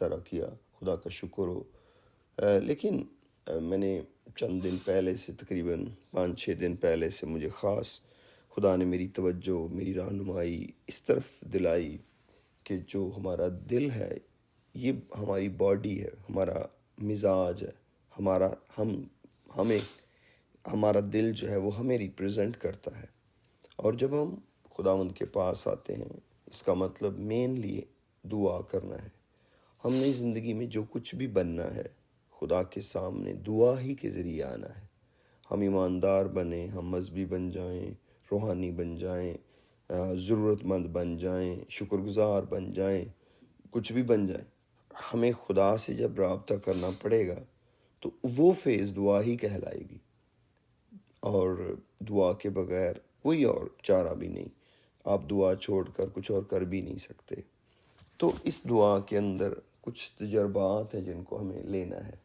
तरह किया, खुदा का शुक्र हो। लेकिन मैंने चंद दिन पहले से, तकरीबन 5-6 दिन पहले से, मुझे ख़ास खुदा ने मेरी तवज्जो, मेरी रहनुमाई इस तरफ दिलाई कि जो हमारा दिल है ये हमारी बॉडी है, हमारा मिजाज है, हमारा हमें हमारा दिल जो है वो हमें रिप्रेजेंट करता है। और जब हम खुदावंद के पास आते हैं, इसका मतलब मेनली दुआ करना है। हमने ज़िंदगी में जो कुछ भी बनना है, खुदा के सामने दुआ ही के ज़रिए आना है। हम ईमानदार बने, हम मजहबी बन जाएं, रूहानी बन जाएं, ज़रूरतमंद बन जाएं, शुक्रगुज़ार बन जाएं, कुछ भी बन जाएं, हमें खुदा से जब रब्ता करना पड़ेगा तो वो फेज़ दुआ ही कहलाएगी। और दुआ के बगैर कोई और चारा भी नहीं। आप दुआ छोड़कर कुछ और कर भी नहीं सकते। तो इस दुआ के अंदर कुछ तजर्बात हैं जिनको हमें लेना है,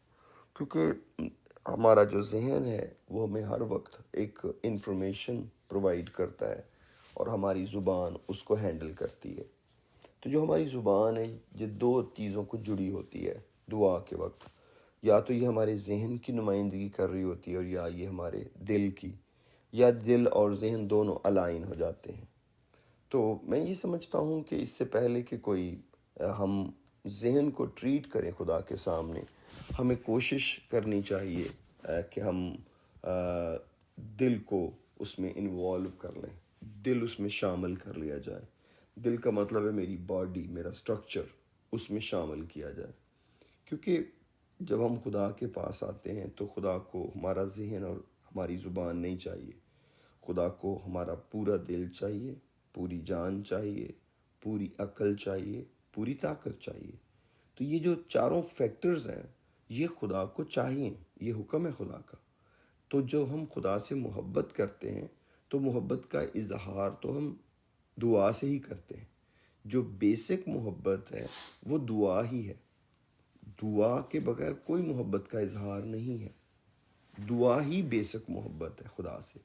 क्योंकि हमारा जो जहन है वो हमें हर वक्त एक इंफॉर्मेशन प्रोवाइड करता है और हमारी ज़ुबान उसको हैंडल करती है। तो जो हमारी ज़ुबान है ये दो चीज़ों को जुड़ी होती है दुआ के वक्त। या तो ये हमारे जहन की नुमाइंदगी कर रही होती है और या ये हमारे दिल की, या दिल और जहन दोनों अलाइन हो जाते हैं। तो मैं ये समझता हूँ कि इससे पहले कि कोई हम जहन को ट्रीट करें खुदा के सामने, हमें कोशिश करनी चाहिए कि हम दिल को उसमें इन्वॉल्व कर लें, दिल उसमें शामिल कर लिया जाए। दिल का मतलब है मेरी बॉडी, मेरा स्ट्रक्चर, उसमें शामिल किया जाए। क्योंकि जब हम खुदा के पास आते हैं तो खुदा को हमारा जहन और हमारी ज़ुबान नहीं चाहिए। खुदा को हमारा पूरा दिल चाहिए, पूरी जान चाहिए, पूरी अक्ल चाहिए, पूरी ताकत चाहिए। तो ये जो चारों फैक्टर्स हैं ये खुदा को चाहिए, ये हुक्म है खुदा का। तो जो हम खुदा से मोहब्बत करते हैं तो मोहब्बत का इजहार तो हम दुआ से ही करते हैं। जो बेसिक मोहब्बत है वो दुआ ही है। दुआ के बगैर कोई मोहब्बत का इजहार नहीं है। दुआ ही बेसिक मोहब्बत है खुदा से,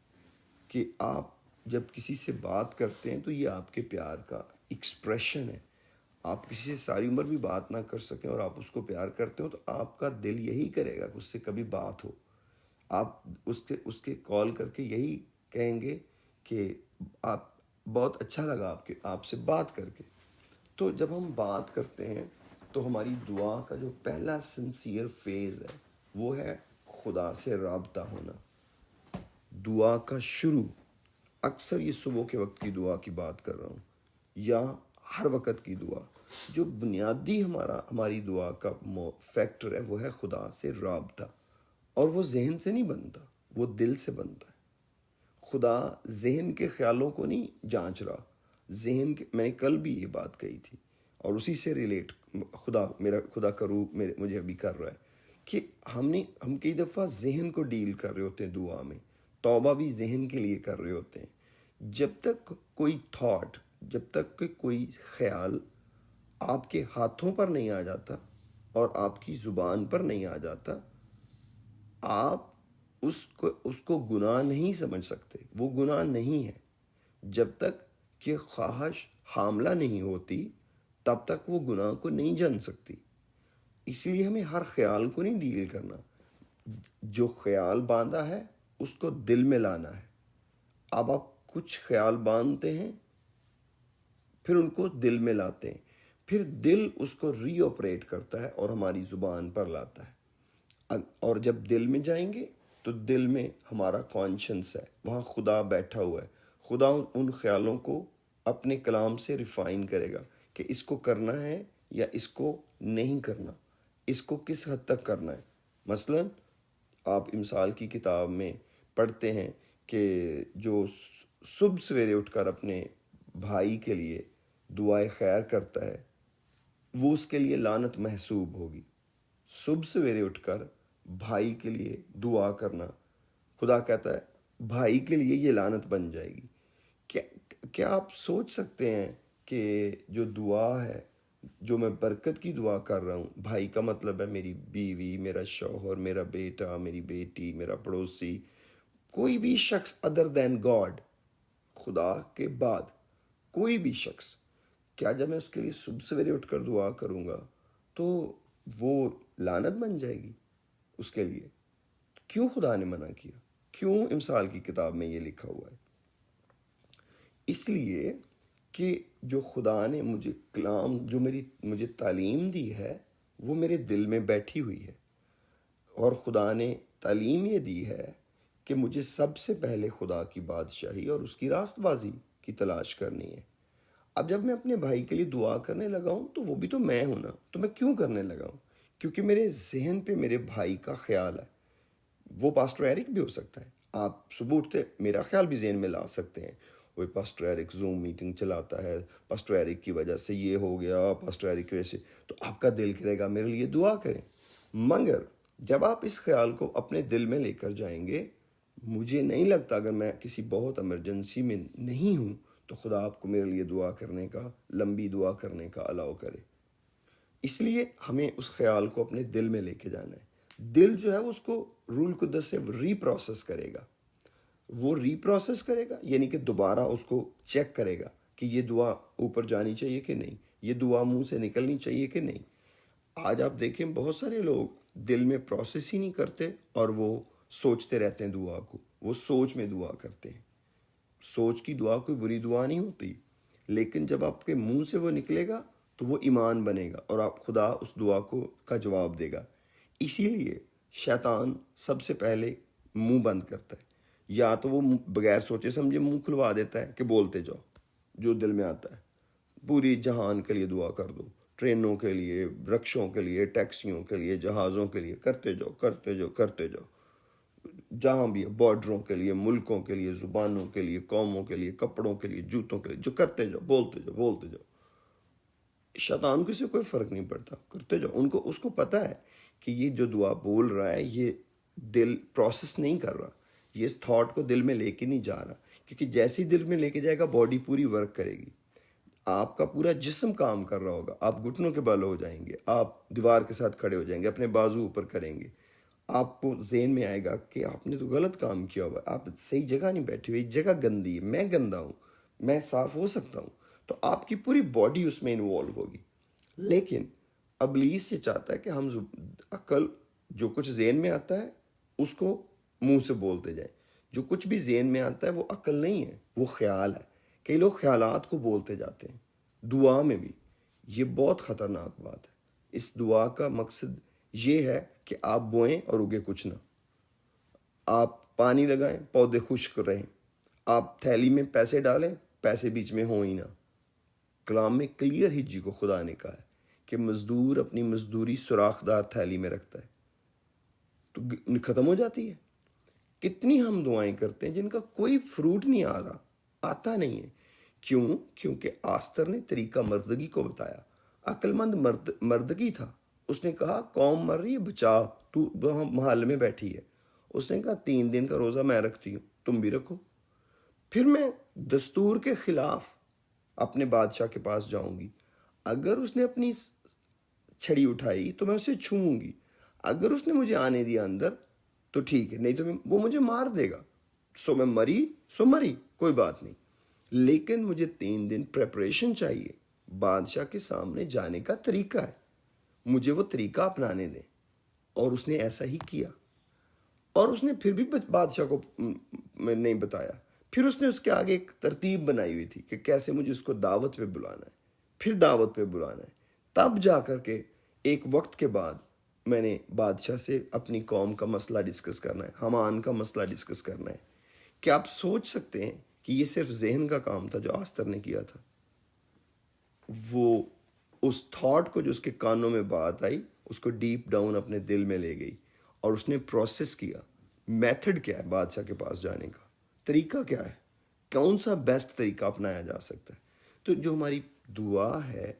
कि आप जब किसी से बात करते हैं तो ये आपके प्यार का एक्सप्रेशन है। आप किसी से सारी उम्र भी बात ना कर सकें और आप उसको प्यार करते हो तो आपका दिल यही करेगा कि उससे कभी बात हो। आप उसके उसके कॉल करके यही कहेंगे कि आप बहुत अच्छा लगा आपसे बात करके। तो जब हम बात करते हैं तो हमारी दुआ का जो पहला सिंसियर फेज़ है वो है खुदा से राब्ता होना। दुआ का शुरू, अक्सर ये सुबह के वक्त की दुआ की बात कर रहा हूँ या हर वक्त की दुआ, जो बुनियादी हमारी दुआ का फैक्टर है वो है खुदा से राब्ता। और वो जहन से नहीं बनता, वो दिल से बनता है। खुदा जहन के ख्यालों को नहीं जांच रहा। मैंने कल भी ये बात कही थी और उसी से रिलेट मेरा खुदा का रूप मुझे अभी कर रहा है कि हम कई दफ़ा जहन को डील कर रहे होते हैं दुआ में। तौबा भी जहन के लिए कर रहे होते हैं। जब तक कोई थॉट, जब तक कि कोई ख्याल आपके हाथों पर नहीं आ जाता और आपकी ज़ुबान पर नहीं आ जाता, आप उसको गुनाह नहीं समझ सकते। वो गुनाह नहीं है। जब तक कि ख्वाहिश हामला नहीं होती तब तक वो गुनाह को नहीं जान सकती। इसलिए हमें हर ख्याल को नहीं डील करना। जो ख्याल बांधा है उसको दिल में लाना है। अब आप कुछ ख्याल बांधते हैं, फिर उनको दिल में लाते हैं, फिर दिल उसको रीऑपरेट करता है और हमारी ज़ुबान पर लाता है। और जब दिल में जाएंगे तो दिल में हमारा कॉन्शियस है, वहाँ खुदा बैठा हुआ है। खुदा उन ख्यालों को अपने कलाम से रिफाइन करेगा कि इसको करना है या इसको नहीं करना, इसको किस हद तक करना है। मसलन आप इमसाल की किताब में पढ़ते हैं कि जो सुबह सवेरे उठकर अपने भाई के लिए दुआए खैर करता है वो उसके लिए लानत महसूब होगी। सुबह सवेरे उठकर भाई के लिए दुआ करना, खुदा कहता है भाई के लिए ये लानत बन जाएगी। क्या आप सोच सकते हैं कि जो दुआ है, जो मैं बरकत की दुआ कर रहा हूँ, भाई का मतलब है मेरी बीवी, मेरा शौहर, मेरा बेटा, मेरी बेटी, मेरा पड़ोसी, कोई भी शख्स अदर देन गॉड, खुदा के बाद कोई भी शख्स, क्या जब मैं उसके लिए सुबह सवेरे उठकर दुआ करूँगा तो वो लानत बन जाएगी उसके लिए। क्यों खुदा ने मना किया? क्यों इमसाल की किताब में ये लिखा हुआ है? इसलिए कि जो खुदा ने मुझे कलाम, जो मुझे तालीम दी है, वो मेरे दिल में बैठी हुई है। और खुदा ने तालीम ये दी है कि मुझे सबसे पहले खुदा की बादशाही और उसकी रास्तबाजी की तलाश करनी है। अब जब मैं अपने भाई के लिए दुआ करने लगा हूँ तो वो भी तो मैं हूँ ना। तो मैं क्यों करने लगा हूँ? क्योंकि मेरे जहन पे मेरे भाई का ख्याल है। वो पास्टर एरिक भी हो सकता है। आप सुबह उठते मेरा ख्याल भी जहन में ला सकते हैं, वो पास्टर एरिक जूम मीटिंग चलाता है, पास्टर एरिक की वजह से ये हो गया, पास्टर एरिक की वजह से, तो आपका दिल करेगा मेरे लिए दुआ करें। मगर जब आप इस ख्याल को अपने दिल में लेकर जाएंगे, मुझे नहीं लगता, अगर मैं किसी बहुत इमरजेंसी में नहीं हूँ तो खुदा आपको मेरे लिए दुआ करने का, लंबी दुआ करने का अलाउ करे। इसलिए हमें उस ख्याल को अपने दिल में लेके जाना है। दिल जो है उसको रूल कुद्दस से रीप्रोसेस करेगा। वो रीप्रोसेस करेगा यानी कि दोबारा उसको चेक करेगा कि ये दुआ ऊपर जानी चाहिए कि नहीं, ये दुआ मुंह से निकलनी चाहिए कि नहीं। आज आप देखें बहुत सारे लोग दिल में प्रोसेस ही नहीं करते और वो सोचते रहते हैं दुआ को, वो सोच में दुआ करते हैं। सोच की दुआ कोई बुरी दुआ नहीं होती, लेकिन जब आपके मुंह से वो निकलेगा तो वो ईमान बनेगा और आप खुदा उस दुआ को का जवाब देगा। इसीलिए शैतान सबसे पहले मुंह बंद करता है, या तो वो बगैर सोचे समझे मुंह खुलवा देता है कि बोलते जाओ जो दिल में आता है। पूरी जहान के लिए दुआ कर दो, ट्रेनों के लिए, वृक्षों के लिए, टैक्सियों के लिए, जहाज़ों के लिए, करते जाओ करते जाओ करते जाओ। जहाँ भी है, बॉर्डरों के लिए, मुल्कों के लिए, ज़ुबानों के लिए, कौमों के लिए, कपड़ों के लिए, जूतों के लिए, जो करते जाओ, बोलते जाओ बोलते जाओ। शैतान को से कोई फ़र्क नहीं पड़ता, करते जाओ। उसको पता है कि ये जो दुआ बोल रहा है ये दिल प्रोसेस नहीं कर रहा, ये इस थॉट को दिल में लेके नहीं जा रहा, क्योंकि जैसे ही दिल में लेके जाएगा बॉडी पूरी वर्क करेगी, आपका पूरा जिस्म काम कर रहा होगा, आप घुटनों के बल हो जाएंगे, आप दीवार के साथ खड़े हो जाएंगे, अपने बाजू ऊपर करेंगे। आपको ज़हन में आएगा कि आपने तो गलत काम किया हुआ, आप सही जगह नहीं बैठे हुए, जगह गंदी है, मैं गंदा हूँ, मैं साफ़ हो सकता हूँ। तो आपकी पूरी बॉडी उसमें इन्वॉल्व होगी। लेकिन इब्लीस ये चाहता है कि हम अक्ल, जो कुछ ज़हन में आता है उसको मुंह से बोलते जाए। जो कुछ भी ज़हन में आता है वो अक्ल नहीं है, वो ख्याल है। कई लोग ख्यालात को बोलते जाते हैं दुआ में भी। ये बहुत ख़तरनाक बात है। इस दुआ का मकसद ये है कि आप बोएं और उगे कुछ ना, आप पानी लगाएं पौधे खुश्क रहें, आप थैली में पैसे डालें पैसे बीच में हो ही ना। कलाम में क्लियर हिज्जी को खुदा ने कहा है कि मजदूर अपनी मजदूरी सुराखदार थैली में रखता है, तो ख़त्म हो जाती है। कितनी हम दुआएं करते हैं जिनका कोई फ्रूट नहीं आ रहा, आता नहीं है। क्यों? क्योंकि आस्तर ने तरीका मर्दगी को बताया। अक्लमंद मर्दगी था। उसने कहा कौम मर रही है, बचा, तू वहाँ महल में बैठी है। उसने कहा 3 दिन का रोज़ा मैं रखती हूँ, तुम भी रखो। फिर मैं दस्तूर के खिलाफ अपने बादशाह के पास जाऊंगी। अगर उसने अपनी छड़ी उठाई तो मैं उसे छूऊंगी। अगर उसने मुझे आने दिया अंदर तो ठीक है, नहीं तो वो मुझे मार देगा। सो मैं मरी सो मरी, कोई बात नहीं। लेकिन मुझे 3 दिन प्रेपरेशन चाहिए। बादशाह के सामने जाने का तरीका है, मुझे वो तरीका अपनाने दें। और उसने ऐसा ही किया। और उसने फिर भी बादशाह को नहीं बताया। फिर उसने उसके आगे एक तरतीब बनाई हुई थी कि कैसे मुझे उसको दावत पे बुलाना है, फिर दावत पे बुलाना है। तब जा कर के एक वक्त के बाद मैंने बादशाह से अपनी कौम का मसला डिस्कस करना है, हमान का मसला डिस्कस करना है। क्या आप सोच सकते हैं कि ये सिर्फ जहन का काम था जो आस्तर ने किया था? वो उस थॉट को जो उसके कानों में बात आई उसको डीप डाउन अपने दिल में ले गई और उसने प्रोसेस किया। मेथड क्या है बादशाह के पास जाने का, तरीका क्या है, कौन सा बेस्ट तरीका अपनाया जा सकता है? तो जो हमारी दुआ है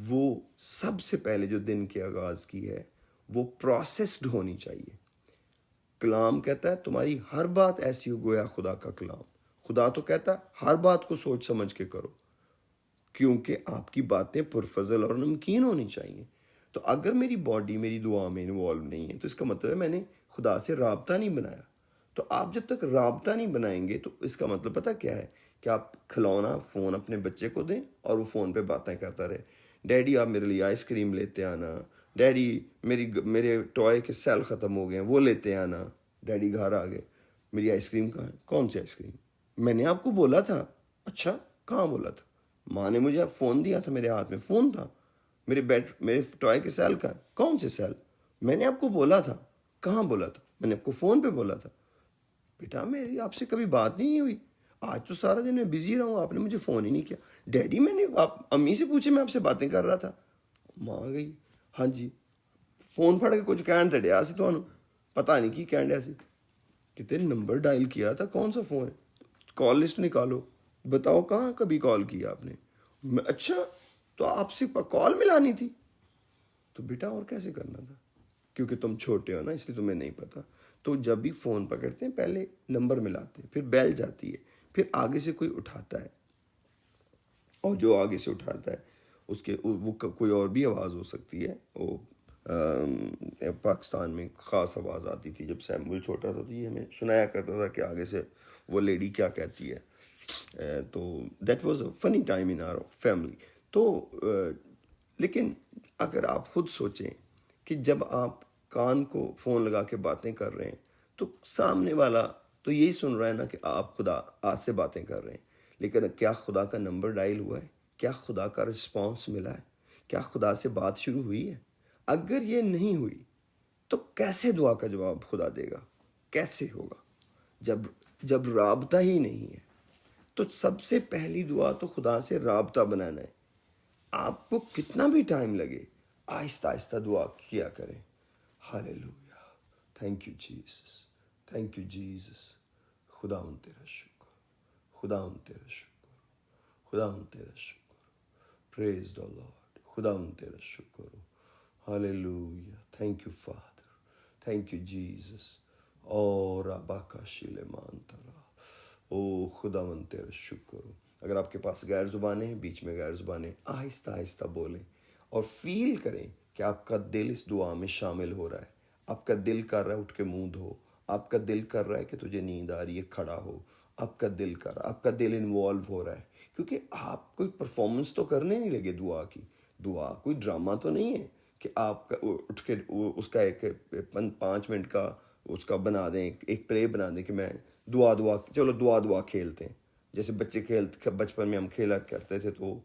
वो सबसे पहले जो दिन के आगाज़ की है वो प्रोसेस्ड होनी चाहिए। कलाम कहता है तुम्हारी हर बात ऐसी हो गोया खुदा का कलाम। खुदा तो कहता है हर बात को सोच समझ के करो, क्योंकि आपकी बातें पुरफजल और नमकीन होनी चाहिए। तो अगर मेरी बॉडी मेरी दुआ में इन्वॉल्व नहीं है तो इसका मतलब है मैंने खुदा से राबता नहीं बनाया। तो आप जब तक राबता नहीं बनाएंगे तो इसका मतलब पता क्या है कि आप खिलौना फ़ोन अपने बच्चे को दें और वो फ़ोन पे बातें करता रहे। डैडी आप मेरे लिए आइसक्रीम लेते आना, डैडी मेरे टॉय के सेल ख़त्म हो गए हैं वो लेते आना। डैडी घर आ गए, मेरी आइसक्रीम कहाँ है? कौन सी आइसक्रीम? मैंने आपको बोला था। अच्छा, कहाँ बोला था? माँ ने मुझे फ़ोन दिया था, मेरे हाथ में फ़ोन था। मेरे टॉय के सेल का है। कौन से सेल? मैंने आपको बोला था। कहाँ बोला था? मैंने आपको फ़ोन पे बोला था। बेटा मेरी आपसे कभी बात नहीं हुई, आज तो सारा दिन मैं बिजी रहा हूँ, आपने मुझे फ़ोन ही नहीं किया। डैडी मैंने आप अम्मी से पूछे, मैं आपसे बातें कर रहा था। माँ आ गई, हाँ जी फ़ोन फड़ के कुछ कहन ते डिया सी तुहानू, पता नहीं की कहन डिया सी। कितने नंबर डायल किया था, कौन सा फ़ोन है? कॉल लिस्ट निकालो, बताओ कहाँ कभी कॉल किया आपने? अच्छा तो आपसे कॉल मिलानी थी। तो बेटा और कैसे करना था? क्योंकि तुम छोटे हो ना, इसलिए तुम्हें नहीं पता। तो जब भी फ़ोन पकड़ते हैं पहले नंबर मिलाते हैं, फिर बेल जाती है, फिर आगे से कोई उठाता है, और जो आगे से उठाता है उसके वो कोई और भी आवाज़ हो सकती है। वो पाकिस्तान में ख़ास आवाज़ आती थी जब सैमुअल छोटा था, तो ये हमें सुनाया करता था कि आगे से वो लेडी क्या कहती है। तो that was a funny time in our family. तो लेकिन अगर आप खुद सोचें कि जब आप कान को फ़ोन लगा के बातें कर रहे हैं तो सामने वाला तो यही सुन रहा है ना कि आप खुदा आज से बातें कर रहे हैं, लेकिन क्या खुदा का नंबर डायल हुआ है? क्या खुदा का रिस्पांस मिला है? क्या खुदा से बात शुरू हुई है? अगर ये नहीं हुई तो कैसे दुआ का जवाब खुदा देगा? कैसे होगा जब जब राबता ही नहीं है? तो सबसे पहली दुआ तो खुदा से राबता बनाना है। आपको कितना भी टाइम लगे, आहिस्ता आहिस्ता दुआ किया करें। Hallelujah, thank you Jesus, thank you Jesus. खुदा तेरा शुक्र, खुदा तेरा शुक्र, खुदा तेरा शुक्र। प्रेज द लॉर्ड, खुदा तेरा शुक्र हो। Hallelujah, thank you father, thank you Jesus. और अबाका शिलेमान तरा, ओ खुदा तेरा शुक्र हो। अगर आपके पास गैर ज़ुबानें हैं, बीच में गैर ज़ुबानें आहिस्ता आहिस्ता बोलें और फील करें कि आपका दिल इस दुआ में शामिल हो रहा है। आपका दिल कर रहा है उठ के मुंह धो, आपका दिल कर रहा है कि तुझे नींद आ रही है खड़ा हो, आपका दिल कर रहा है, आपका दिल इन्वॉल्व हो रहा है। क्योंकि आप कोई परफॉर्मेंस तो करने नहीं लगे दुआ की। दुआ कोई ड्रामा तो नहीं है कि आप उठ के उसका एक 5 मिनट का उसका बना दें, एक प्ले बना दें कि मैं दुआ चलो दुआ खेलते हैं। जैसे बच्चे बचपन में हम खेला करते थे, तो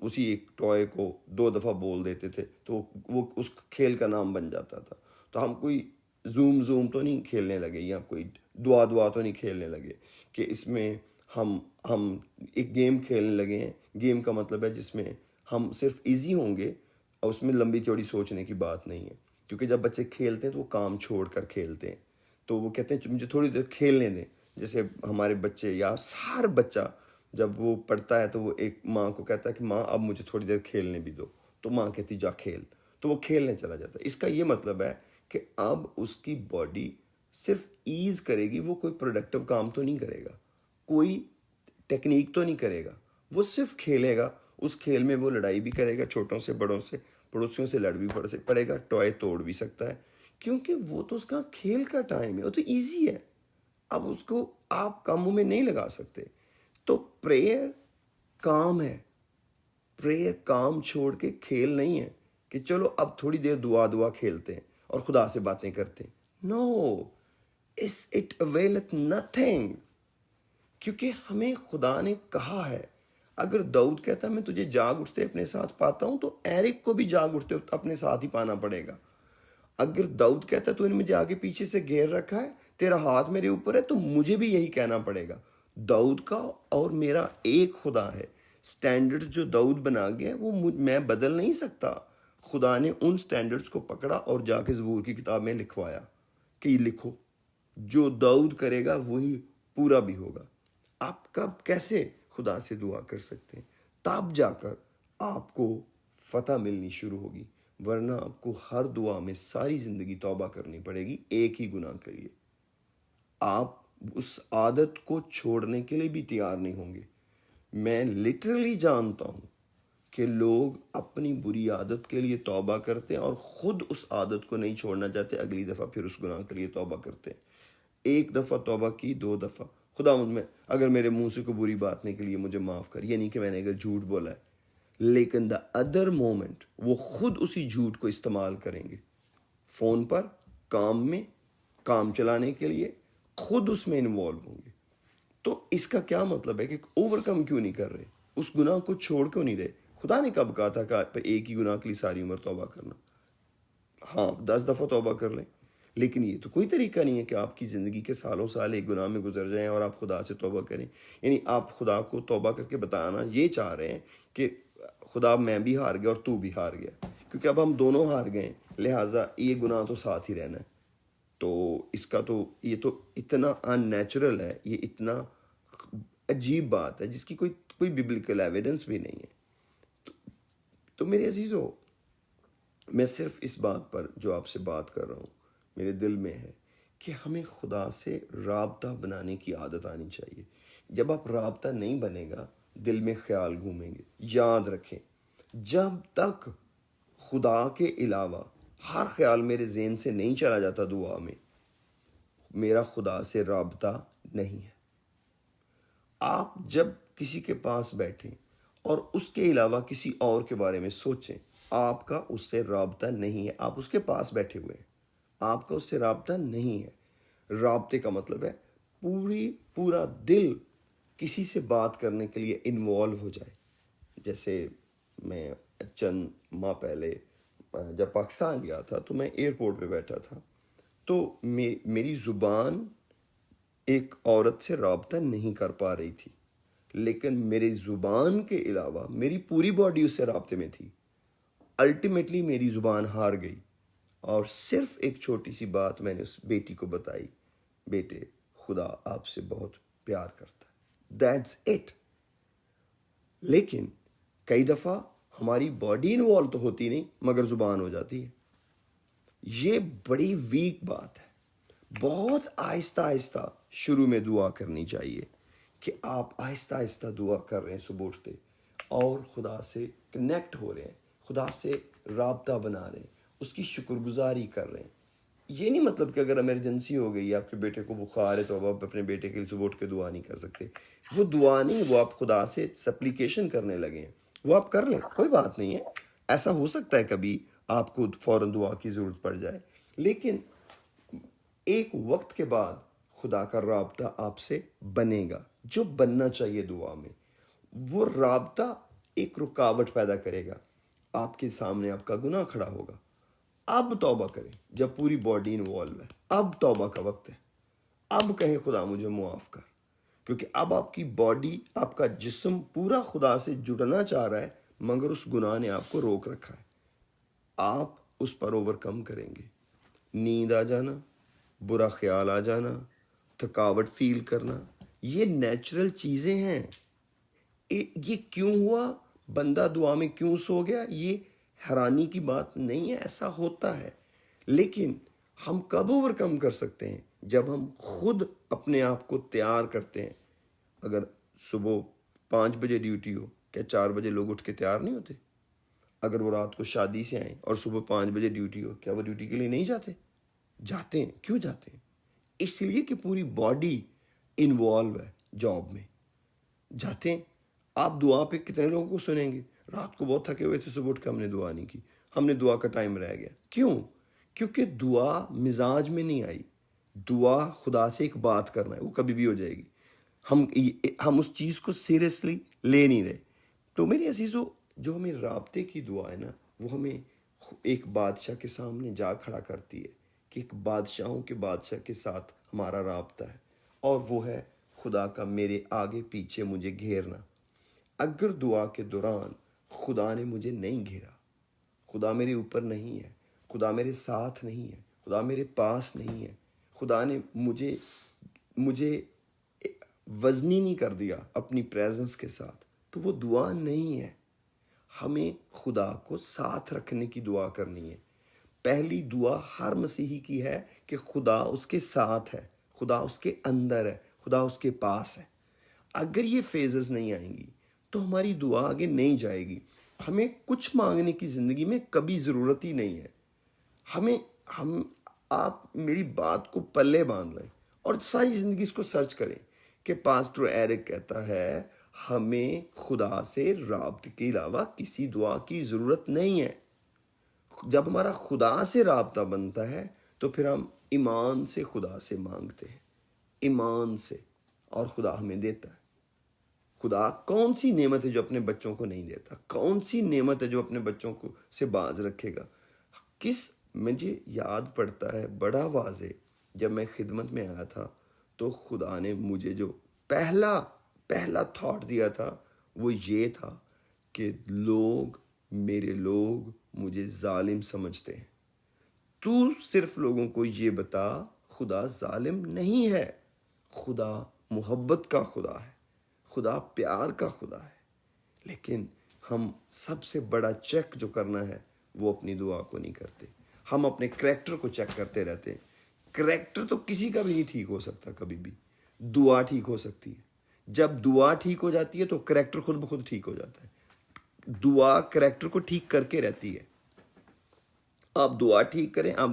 उसी एक टॉय को 2 दफ़ा बोल देते थे तो वो उस खेल का नाम बन जाता था। तो हम कोई जूम तो नहीं खेलने लगे, या कोई दुआ तो नहीं खेलने लगे कि इसमें हम एक गेम खेलने लगे हैं। गेम का मतलब है जिसमें हम सिर्फ इजी होंगे और उसमें लंबी चौड़ी सोचने की बात नहीं है। क्योंकि जब बच्चे खेलते हैं तो वो काम छोड़ कर खेलते हैं, तो वो कहते हैं मुझे थोड़ी देर खेलने दें। जैसे हमारे बच्चे या हर बच्चा जब वो पढ़ता है तो वो एक माँ को कहता है कि माँ अब मुझे थोड़ी देर खेलने भी दो, तो माँ कहती जा खेल, तो वो खेलने चला जाता है। इसका ये मतलब है कि अब उसकी बॉडी सिर्फ ईज करेगी, वो कोई प्रोडक्टिव काम तो नहीं करेगा, कोई टेक्निक तो नहीं करेगा, वो सिर्फ खेलेगा। उस खेल में वो लड़ाई भी करेगा, छोटों से बड़ों से, पड़ोसियों से लड़ भी पड़ेगा, टॉय तोड़ भी सकता है, क्योंकि वो तो उसका खेल का टाइम है, वो तो ईजी है। अब उसको आप कामों में नहीं लगा सकते। तो प्रेयर काम है, प्रेयर काम छोड़ के खेल नहीं है कि चलो अब थोड़ी देर दुआ खेलते हैं और खुदा से बातें करते हैं। No, it availeth nothing. क्योंकि हमें खुदा ने कहा है, अगर दाऊद कहता है मैं तुझे जाग उठते अपने साथ पाता हूं, तो एरिक को भी जाग उठते अपने साथ ही पाना पड़ेगा। अगर दाऊद कहता है तूने मुझे आगे पीछे से घेर रखा है, तेरा हाथ मेरे ऊपर है, तो मुझे भी यही कहना पड़ेगा। दाऊद का और मेरा एक खुदा है। स्टैंडर्ड जो दाऊद बना गया वो मैं बदल नहीं सकता। खुदा ने उन स्टैंडर्ड्स को पकड़ा और जाके ज़बूर की किताब में लिखवाया कि लिखो, जो दाऊद करेगा वही पूरा भी होगा। आप कब कैसे खुदा से दुआ कर सकते हैं? तब जाकर आपको फतह मिलनी शुरू होगी, वरना आपको हर दुआ में सारी ज़िंदगी तौबा करनी पड़ेगी एक ही गुनाह के लिए। आप उस आदत को छोड़ने के लिए भी तैयार नहीं होंगे। मैं लिटरली जानता हूँ कि लोग अपनी बुरी आदत के लिए तौबा करते हैं और ख़ुद उस आदत को नहीं छोड़ना चाहते, अगली दफ़ा फिर उस गुनाह के लिए तौबा करते हैं। एक दफ़ा तौबा की, 2 दफ़ा, खुदा में अगर मेरे मुंह से कोई बुरी बात नहीं के लिए मुझे माफ़ कर, ये नहीं कि मैंने अगर झूठ बोला है, लेकिन द अदर मोमेंट वो खुद उसी झूठ को इस्तेमाल करेंगे फ़ोन पर, काम में, काम चलाने के लिए, खुद उसमें इन्वॉल्व होंगे। तो इसका क्या मतलब है कि ओवरकम क्यों नहीं कर रहे, उस गुनाह को छोड़ क्यों नहीं रहे? खुदा ने कब कहा था कि एक ही गुनाह के लिए सारी उम्र तौबा करना? हाँ, 10 दफ़ा तौबा कर लें, लेकिन ये तो कोई तरीका नहीं है कि आपकी ज़िंदगी के सालों साल एक गुनाह में गुजर जाएं और आप खुदा से तौबा करें। यानी आप खुदा को तौबा करके बताना ये चाह रहे हैं कि खुदा मैं भी हार गया और तू भी हार गया, क्योंकि अब हम दोनों हार गए, लिहाजा ये गुनाह तो साथ ही रहना है। तो इसका तो ये तो इतना अननेचुरल है, ये इतना अजीब बात है जिसकी कोई कोई बिब्लिकल एविडेंस भी नहीं है। तो मेरे अजीज़ों, मैं सिर्फ इस बात पर जो आपसे बात कर रहा हूँ मेरे दिल में है कि हमें खुदा से राबता बनाने की आदत आनी चाहिए। जब आप राबता नहीं बनेगा, दिल में ख्याल घूमेंगे। याद रखें, जब तक खुदा के अलावा हर ख्याल मेरे ज़हन से नहीं चला जाता दुआ में, मेरा खुदा से राबता नहीं है। आप जब किसी के पास बैठें और उसके अलावा किसी और के बारे में सोचें, आपका उससे राबता नहीं है। आप उसके पास बैठे हुए हैं, आपका उससे राबता नहीं है। राबते का मतलब है पूरा दिल किसी से बात करने के लिए इन्वॉल्व हो जाए। जैसे मैं चंद माह पहले जब पाकिस्तान गया था तो मैं एयरपोर्ट पे बैठा था, तो मेरी ज़ुबान एक औरत से राबता नहीं कर पा रही थी, लेकिन मेरी ज़ुबान के अलावा मेरी पूरी बॉडी उससे राबते में थी। अल्टीमेटली मेरी ज़ुबान हार गई और सिर्फ एक छोटी सी बात मैंने उस बेटी को बताई, बेटे खुदा आपसे बहुत प्यार करता है, दैट्स इट। लेकिन कई दफ़ा हमारी बॉडी इन्वॉल्व तो होती नहीं मगर ज़ुबान हो जाती है। ये बड़ी वीक बात है। बहुत आहिस्ता आहिस्ता शुरू में दुआ करनी चाहिए कि आप आहिस्ता आहिस्ता दुआ कर रहे हैं सुबह उठते और खुदा से कनेक्ट हो रहे हैं, खुदा से राबता बना रहे हैं, उसकी शुक्रगुजारी कर रहे हैं। ये नहीं मतलब कि अगर इमरजेंसी हो गई, आपके बेटे को बुखार है, तो अब आप अपने बेटे के लिए सुबह उठ के दुआ नहीं कर सकते। वो दुआ नहीं, वो आप खुदा से सप्लीकेशन करने लगे हैं, वो आप कर लें, कोई बात नहीं है। ऐसा हो सकता है कभी आपको फ़ौरन दुआ की ज़रूरत पड़ जाए, लेकिन एक वक्त के बाद खुदा का राबता आपसे बनेगा, जो बनना चाहिए दुआ में। वो राबता एक रुकावट पैदा करेगा, आपके सामने आपका गुनाह खड़ा होगा। अब तौबा करें जब पूरी बॉडी इन्वॉल्व है, अब तौबा का वक्त है। अब कहें खुदा मुझे मुआफ़ कर, क्योंकि अब आपकी बॉडी, आपका जिस्म पूरा खुदा से जुड़ना चाह रहा है, मगर उस गुनाह ने आपको रोक रखा है। आप उस पर ओवरकम करेंगे। नींद आ जाना, बुरा ख्याल आ जाना, थकावट फील करना, ये नेचुरल चीज़ें हैं। ये क्यों हुआ, बंदा दुआ में क्यों सो गया, ये हैरानी की बात नहीं है, ऐसा होता है। लेकिन हम कब ओवरकम कर सकते हैं? जब हम खुद अपने आप को तैयार करते हैं। अगर सुबह 5 बजे ड्यूटी हो, क्या 4 बजे लोग उठ के तैयार नहीं होते? अगर वो रात को शादी से आए और सुबह 5 बजे ड्यूटी हो, क्या वो ड्यूटी के लिए नहीं जाते? जाते हैं। क्यों जाते हैं? इसलिए कि पूरी बॉडी इन्वॉल्व है जॉब में, जाते हैं। आप दुआ पे कितने लोगों को सुनेंगे? रात को बहुत थके हुए थे, सुबह उठ के हमने दुआ नहीं की, हमने दुआ का टाइम रह गया। क्यों? क्योंकि दुआ मिजाज में नहीं आई। दुआ खुदा से एक बात करना है, वो कभी भी हो जाएगी। हम उस चीज़ को सीरियसली ले नहीं रहे। तो मेरे अजीज़ों, जो हमें राब्ते की दुआ है ना, वो हमें एक बादशाह के सामने जा खड़ा करती है कि एक बादशाहों के बादशाह के साथ हमारा राब्ता है, और वो है खुदा का मेरे आगे पीछे मुझे घेरना। अगर दुआ के दौरान खुदा ने मुझे नहीं घेरा, खुदा मेरे ऊपर नहीं है, खुदा मेरे साथ नहीं है, खुदा मेरे पास नहीं है, खुदा ने मुझे वज़नी नहीं कर दिया अपनी प्रेजेंस के साथ, तो वो दुआ नहीं है। हमें खुदा को साथ रखने की दुआ करनी है। पहली दुआ हर मसीही की है कि खुदा उसके साथ है, खुदा उसके अंदर है, खुदा उसके पास है। अगर ये फेजेस नहीं आएंगी तो हमारी दुआ आगे नहीं जाएगी। हमें कुछ मांगने की ज़िंदगी में कभी ज़रूरत ही नहीं है। आप मेरी बात को पल्ले बांध लें और सारी ज़िंदगी इसको सर्च करें कि पास्टर एरिक कहता है हमें खुदा से राब्ते के अलावा किसी दुआ की ज़रूरत नहीं है। जब हमारा खुदा से राब्ता बनता है तो फिर हम ईमान से खुदा से मांगते हैं, ईमान से, और खुदा हमें देता है। खुदा कौन सी नेमत है जो अपने बच्चों को नहीं देता? कौन सी नेमत है जो अपने बच्चों को से बाज रखेगा? मुझे याद पड़ता है बड़ा वाज़े, जब मैं खिदमत में आया था तो खुदा ने मुझे जो पहला पहला थॉट दिया था वो ये था कि मेरे लोग मुझे जालिम समझते हैं। तू सिर्फ लोगों को ये बता, खुदा जालिम नहीं है, खुदा मोहब्बत का खुदा है, खुदा प्यार का खुदा है। लेकिन हम सबसे बड़ा चेक जो करना है वो अपनी दुआ को नहीं करते, हम अपने करैक्टर को चेक करते रहते हैं। करैक्टर तो किसी का भी नहीं ठीक हो सकता कभी भी, दुआ ठीक हो सकती है। जब दुआ ठीक हो जाती है तो करैक्टर खुद ब खुद ठीक हो जाता है। दुआ करैक्टर को ठीक करके रहती है। आप दुआ ठीक करें, आप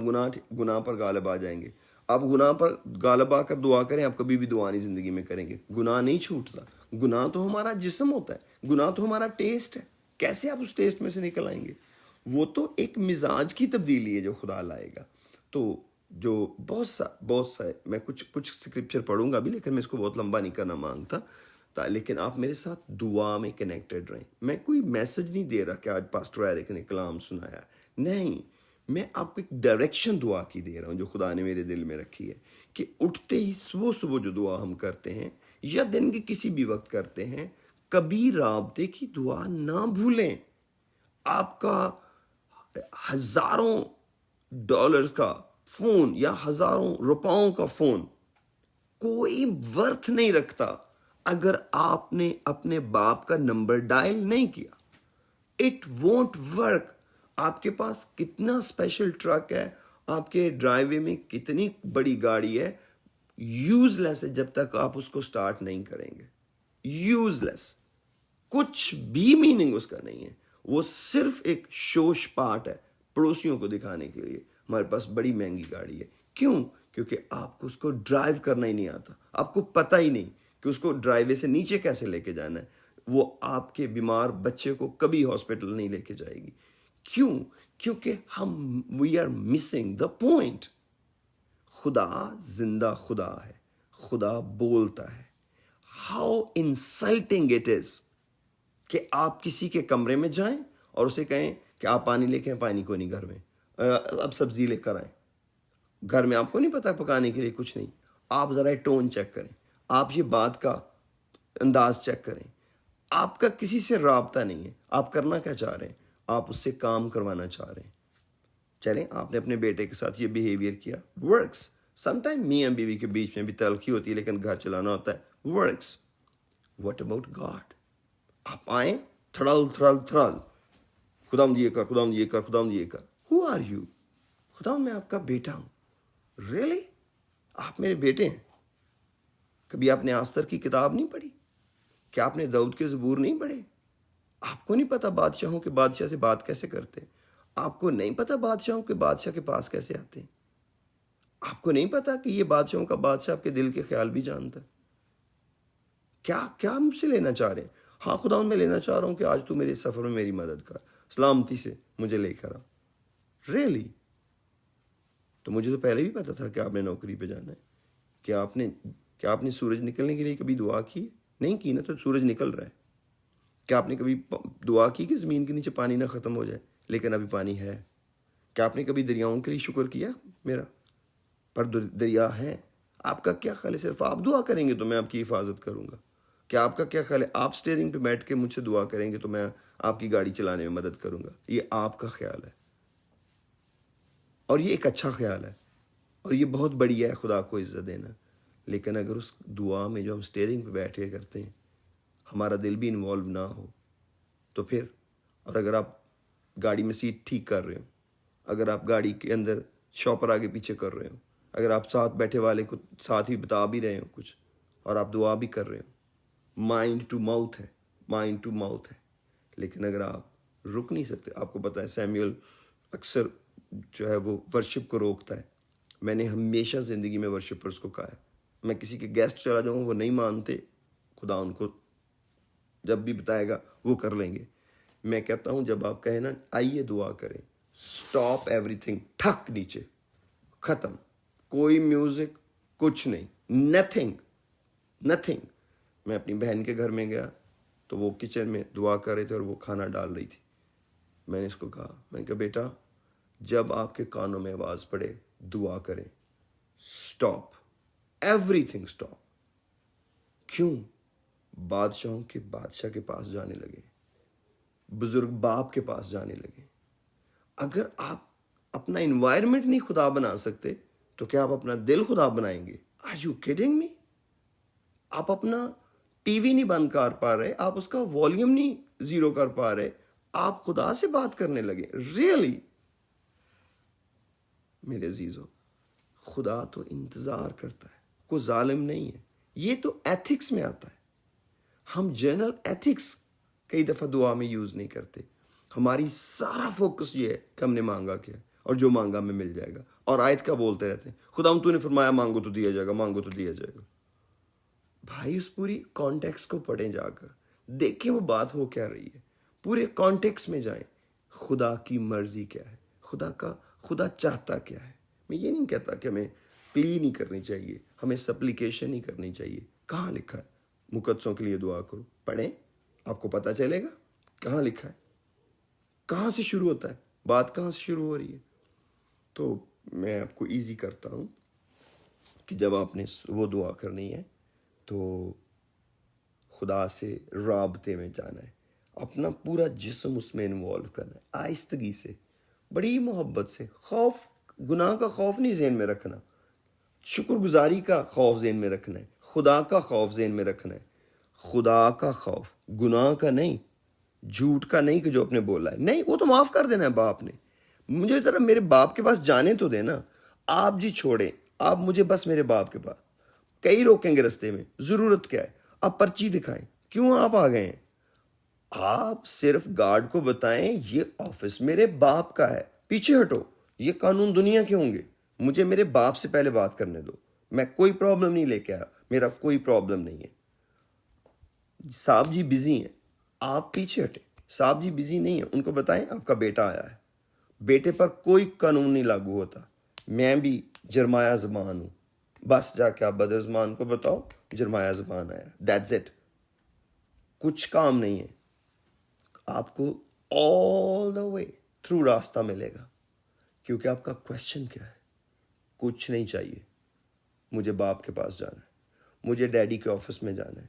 गुनाह पर गालिब आ जाएंगे। आप गुनाह पर गालिब आकर दुआ करें, आप कभी भी दुआ नहीं जिंदगी में करेंगे। गुनाह नहीं छूटता। गुनाह तो हमारा जिस्म होता है, गुनाह तो हमारा टेस्ट है। कैसे आप उस टेस्ट में से निकल आएंगे? वो तो एक मिजाज की तब्दीली है जो खुदा लाएगा। तो जो बहुत सा मैं कुछ स्क्रिप्चर पढ़ूंगा भी, लेकिन मैं इसको बहुत लंबा नहीं करना मांगता लेकिन आप मेरे साथ दुआ में कनेक्टेड रहें। मैं कोई मैसेज नहीं दे रहा कि आज पास्टर एरिक ने कलाम सुनाया, नहीं, मैं आपको एक डायरेक्शन दुआ की दे रहा हूँ जो खुदा ने मेरे दिल में रखी है कि उठते ही सुबह जो दुआ हम करते हैं या दिन के किसी भी वक्त करते हैं, कभी राब्ते की दुआ ना भूलें। आपका हजारों डॉलर का फोन या हजारों रुपयों का फोन कोई वर्थ नहीं रखता अगर आपने अपने बाप का नंबर डायल नहीं किया। It won't work. आपके पास कितना स्पेशल ट्रक है, आपके ड्राइवे में कितनी बड़ी गाड़ी है, यूजलेस है जब तक आप उसको स्टार्ट नहीं करेंगे। यूजलेस, कुछ भी मीनिंग उसका नहीं है। वो सिर्फ एक शोश पार्ट है पड़ोसियों को दिखाने के लिए, हमारे पास बड़ी महंगी गाड़ी है। क्यों? क्योंकि आपको उसको ड्राइव करना ही नहीं आता, आपको पता ही नहीं कि उसको ड्राइवे से नीचे कैसे लेके जाना है। वो आपके बीमार बच्चे को कभी हॉस्पिटल नहीं लेके जाएगी। क्यों? क्योंकि we are missing the point. खुदा जिंदा खुदा है, खुदा बोलता है। हाउ इंसल्टिंग इट इज कि आप किसी के कमरे में जाएं और उसे कहें कि आप पानी लेके आए, पानी को नहीं घर में, अब सब्जी लेकर आए। घर में आपको नहीं पता पकाने के लिए कुछ नहीं। आप जरा टोन चेक करें, आप ये बात का अंदाज चेक करें। आपका किसी से राब्ता नहीं है, आप करना क्या चाह रहे हैं? आप उससे काम करवाना चाह रहे हैं। चलें, आपने अपने बेटे के साथ ये बिहेवियर किया, वर्क्स। समटाइम मियाँ बीवी के बीच में भी तलखी होती है, लेकिन घर चलाना होता है, वर्क्स। What about God? आप आए थड़ल थड़ल थड़ल, खुदाम ये कर, खुदाम ये कर, खुदाम ये कर। Who are you? खुदाम मैं आपका बेटा हूं। रियली? आप मेरे बेटे हैं? कभी आपने आस्तर की किताब नहीं पढ़ी? क्या आपने दाऊद के ज़बूर नहीं पढ़े? आपको नहीं पता बादशाहों के बादशाह से बात कैसे करते हैं? आपको नहीं पता बादशाहों के बादशाह के पास कैसे आते हैं? आपको नहीं पता कि ये बादशाहों का बादशाह आपके दिल के ख्याल भी जानता है? क्या क्या मुझसे लेना चाह रहे हैं? हाँ खुदा, मैं लेना चाह रहा हूँ कि आज तू मेरे सफ़र में मेरी मदद कर, सलामती से मुझे लेकर आ। रियली? तो मुझे तो पहले भी पता था कि आपने नौकरी पे जाना है। क्या आपने सूरज निकलने के लिए कभी दुआ की? नहीं की ना, तो सूरज निकल रहा है। क्या आपने कभी दुआ की कि ज़मीन के नीचे पानी ना ख़त्म हो जाए? लेकिन अभी पानी है। क्या आपने कभी दरियाओं के लिए शुक्र किया मेरा? पर दरिया है। आपका क्या ख्याल है सिर्फ आप दुआ करेंगे तो मैं आपकी हिफाजत करूँगा? क्या आपका क्या ख्याल है आप स्टीयरिंग पे बैठ के मुझसे दुआ करेंगे तो मैं आपकी गाड़ी चलाने में मदद करूँगा? ये आपका ख्याल है, और ये एक अच्छा ख्याल है, और ये बहुत बढ़िया है खुदा को इज़्ज़त देना। लेकिन अगर उस दुआ में जो हम स्टीयरिंग पे बैठ के करते हैं हमारा दिल भी इन्वॉल्व ना हो तो फिर, और अगर आप गाड़ी में सीट ठीक कर रहे हो, अगर आप गाड़ी के अंदर शॉपर आगे पीछे कर रहे हो, अगर आप साथ बैठे वाले को साथ ही बता भी रहे हो कुछ और आप दुआ भी कर रहे हो, माइंड टू माउथ है, माइंड टू माउथ है। लेकिन अगर आप रुक नहीं सकते, आपको पता है सैमुअल अक्सर जो है वो वर्शिप को रोकता है। मैंने हमेशा ज़िंदगी में वर्शिपर्स को कहा है, मैं किसी के गेस्ट चला जाऊँ वो नहीं मानते, खुदा उनको जब भी बताएगा वो कर लेंगे। मैं कहता हूँ जब आप कहें ना आइए दुआ करें, स्टॉप एवरीथिंग, ठक नीचे, खत्म, कोई म्यूजिक, कुछ नहीं, नथिंग नथिंग। मैं अपनी बहन के घर में गया तो वो किचन में दुआ कर रहे थे और वो खाना डाल रही थी। मैंने इसको कहा, मैंने कहा बेटा जब आपके कानों में आवाज पड़े दुआ करें, स्टॉप एवरीथिंग, स्टॉप। क्यों? बादशाहों के बादशाह के पास जाने लगे, बुजुर्ग बाप के पास जाने लगे। अगर आप अपना इन्वायरमेंट नहीं खुदा बना सकते तो क्या आप अपना दिल खुदा बनाएंगे? Are you kidding me? आप अपना टीवी नहीं बंद कर पा रहे, आप उसका वॉल्यूम नहीं जीरो कर पा रहे, आप खुदा से बात करने लगे? रियली मेरे अजीजों, खुदा तो इंतजार करता है, कोई जालिम नहीं है। ये तो एथिक्स में आता है। हम जनरल एथिक्स कई दफा दुआ में यूज नहीं करते। हमारी सारा फोकस ये है कि हमने मांगा क्या और जो मांगा हमें मिल जाएगा, और आयत का बोलते रहते हैं खुदा तूने फरमाया मांगो तो दिया जाएगा, मांगो तो दिया जाएगा। भाई उस पूरी कॉन्टेक्स्ट को पढ़ें, जाकर देखें वो बात हो क्या रही है, पूरे कॉन्टेक्स्ट में जाएं। खुदा की मर्जी क्या है, खुदा चाहता क्या है। मैं ये नहीं कहता कि हमें प्ली नहीं करनी चाहिए, हमें सप्लीकेशन नहीं करनी चाहिए। कहाँ लिखा है मुकद्दसों के लिए दुआ करो? पढ़ें, आपको पता चलेगा कहाँ लिखा है, कहाँ से शुरू होता है, बात कहाँ से शुरू हो रही है। तो मैं आपको इजी करता हूँ कि जब आपने वो दुआ करनी है तो खुदा से राबते में जाना है, अपना पूरा जिस्म उसमें इन्वॉल्व करना है, आहिस्तगी से, बड़ी मोहब्बत से। खौफ, गुनाह का खौफ नहीं ज़हन में रखना, शुक्रगुजारी का खौफ ज़हन में रखना है, खुदा का खौफ ज़हन में रखना है। खुदा का खौफ, गुनाह का नहीं, झूठ का नहीं कि जो आपने बोला है, नहीं वो तो माफ़ कर देना है बाप ने। मुझे ज़रा मेरे बाप के पास जाने तो देना। आप जी छोड़ें, आप मुझे बस मेरे बाप के पास, कई रोकेंगे रास्ते में, ज़रूरत क्या है? आप पर्ची दिखाएं, क्यों आप आ गए हैं? आप सिर्फ गार्ड को बताएं ये ऑफिस मेरे बाप का है, पीछे हटो, ये कानून दुनिया के होंगे, मुझे मेरे बाप से पहले बात करने दो। मैं कोई प्रॉब्लम नहीं लेके आया, मेरा कोई प्रॉब्लम नहीं है। साहब जी बिजी हैं, आप पीछे हटे। साहब जी बिजी नहीं है, उनको बताएं आपका बेटा आया है। बेटे पर कोई कानून नहीं लागू होता। मैं भी जरमाया ज़बान हूँ, बस जाके आप बदर ज़बान को बताओ जरमाया ज़बान आया, दैट्स इट। कुछ काम नहीं है, आपको ऑल द वे थ्रू रास्ता मिलेगा। क्योंकि आपका क्वेश्चन क्या है? कुछ नहीं चाहिए, मुझे बाप के पास जाना है, मुझे डैडी के ऑफिस में जाना है।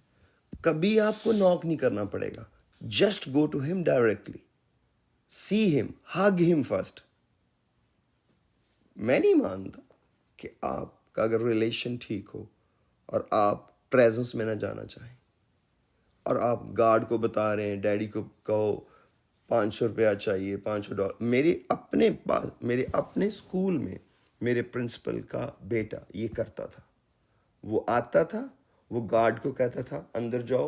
कभी आपको नॉक नहीं करना पड़ेगा, just go to him directly, see him, hug him first. मैं नहीं मानता कि आपका अगर रिलेशन ठीक हो और आप प्रेजेंस में ना जाना चाहें और आप गार्ड को बता रहे हैं, डैडी को कहो 500 रुपया चाहिए, $500। मेरे अपने स्कूल में मेरे प्रिंसिपल का बेटा ये करता था। वो आता था, वो गार्ड को कहता था अंदर जाओ,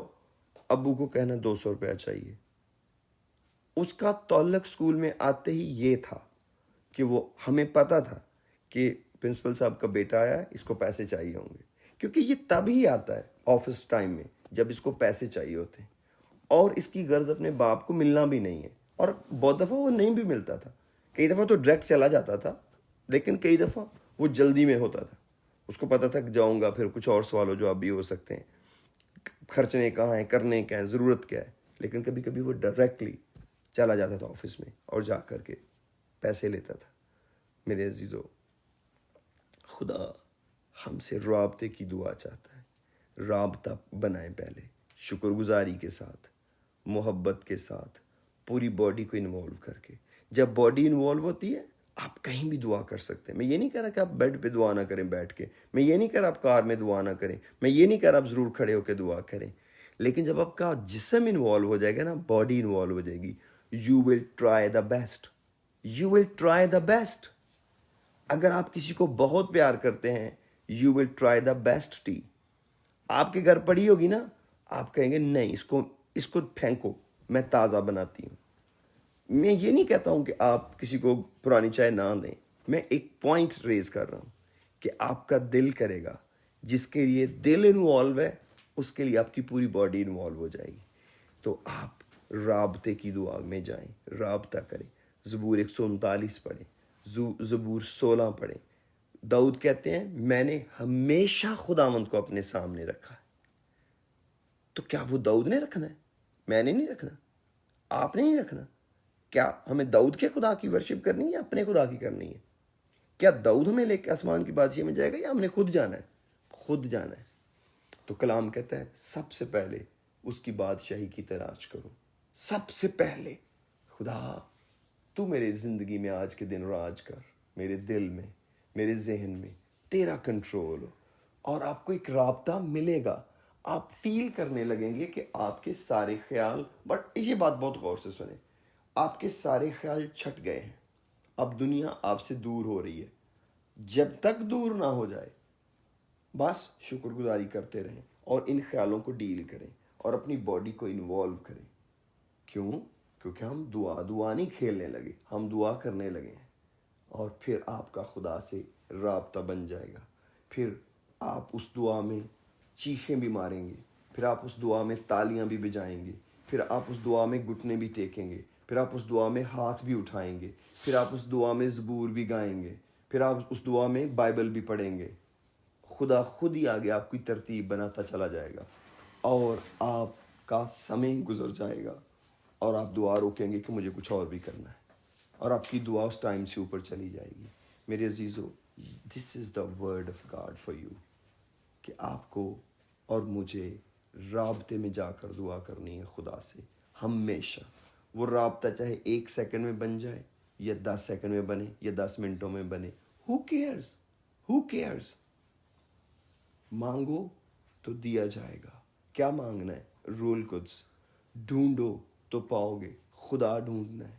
अब्बू को कहना 200 रुपया चाहिए। उसका तौल्लक स्कूल में आते ही ये था कि वो, हमें पता था कि प्रिंसिपल साहब का बेटा आया है, इसको पैसे चाहिए होंगे। क्योंकि ये तब ही आता है ऑफिस टाइम में जब इसको पैसे चाहिए होते हैं, और इसकी गर्ज अपने बाप को मिलना भी नहीं है। और बहुत दफ़ा वो नहीं भी मिलता था, कई दफ़ा तो डायरेक्ट चला जाता था, लेकिन कई दफ़ा वो जल्दी में होता था। उसको पता था कि जाऊँगा फिर कुछ और सवाल जवाब भी हो सकते हैं, खर्चने कहाँ हैं, करने क्या है, ज़रूरत क्या है। लेकिन कभी कभी वो डायरेक्टली चला जाता था ऑफिस में और जा कर के पैसे लेता था। मेरे अजीज़ों, खुदा हमसे राबते की दुआ चाहता है। राबता बनाएं पहले, शुक्रगुजारी के साथ, मोहब्बत के साथ, पूरी बॉडी को इन्वॉल्व करके। जब बॉडी इन्वॉल्व होती है आप कहीं भी दुआ कर सकते हैं। मैं ये नहीं कह रहा कि आप बेड पे दुआ ना करें बैठ के, मैं ये नहीं कह रहा आप कार में दुआ ना करें, मैं ये नहीं कह रहा आप ज़रूर खड़े होकर दुआ करें। लेकिन जब आपका जिस्म इन्वॉल्व हो जाएगा ना, बॉडी इन्वॉल्व हो जाएगी, you will try the best, you will try the best. अगर आप किसी को बहुत प्यार करते हैं, you will try the best T. आपके घर पड़ी होगी ना, आप कहेंगे नहीं इसको फेंको, मैं ताज़ा बनाती हूँ। मैं ये नहीं कहता हूँ कि आप किसी को पुरानी चाय ना दें, मैं एक पॉइंट रेज कर रहा हूँ कि आपका दिल करेगा, जिसके लिए दिल इन्वॉल्व है उसके लिए आपकी पूरी बॉडी इन्वॉल्व हो जाएगी। तो आप राबते की दुआ में जाएं, राबता करें। ज़बूर 139 पढ़ें, ज़बूर 16 पढ़ें। दाऊद कहते हैं मैंने हमेशा खुदावंद को अपने सामने रखा है। तो क्या वो दाऊद ने रखना है? मैंने नहीं रखना, आपने नहीं रखना। क्या हमें दाऊद के खुदा की वर्शिप करनी है या अपने खुदा की करनी है? क्या दाऊद हमें लेकर आसमान की बादशाही में जाएगा या हमने खुद जाना है? खुद जाना है। तो कलाम कहता है सबसे पहले उसकी बादशाही की तलाश करो। सबसे पहले खुदा तू मेरे जिंदगी में आज के दिन राज कर, मेरे दिल में, मेरे जहन में तेरा कंट्रोल हो, और आपको एक राब्ता मिलेगा। आप फील करने लगेंगे कि आपके सारे ख्याल, बट ये बात बहुत गौर से सुने, आपके सारे ख्याल छट गए हैं। अब दुनिया आपसे दूर हो रही है। जब तक दूर ना हो जाए बस शुक्रगुजारी करते रहें और इन ख्यालों को डील करें और अपनी बॉडी को इन्वॉल्व करें। क्यों? क्योंकि हम दुआ नहीं खेलने लगे, हम दुआ करने लगे हैं। और फिर आपका खुदा से राब्ता बन जाएगा। फिर आप उस दुआ में चीखें भी मारेंगे, फिर आप उस दुआ में तालियां भी बजाएंगे, फिर आप उस दुआ में घुटने भी टेकेंगे, फिर आप उस दुआ में हाथ भी उठाएंगे, फिर आप उस दुआ में ज़बूर भी गाएंगे, फिर आप उस दुआ में बाइबल भी पढ़ेंगे। खुदा खुद ही आगे आपकी तरतीब बनाता चला जाएगा और आपका समय गुजर जाएगा और आप दुआ रोकेंगे कि मुझे कुछ और भी करना है, और आपकी दुआ उस टाइम से ऊपर चली जाएगी। मेरे अजीज़ों, this is the word of God for you कि आपको और मुझे राब्ते में जाकर दुआ करनी है खुदा से हमेशा। वो राब्ता चाहे 1 सेकंड में बन जाए या 10 सेकंड में बने या 10 मिनटों में बने, हु केयर्स, हु केयर्स। मांगो तो दिया जाएगा। क्या मांगना है? Rule Quds. ढूंढो तो पाओगे, खुदा ढूंढना है।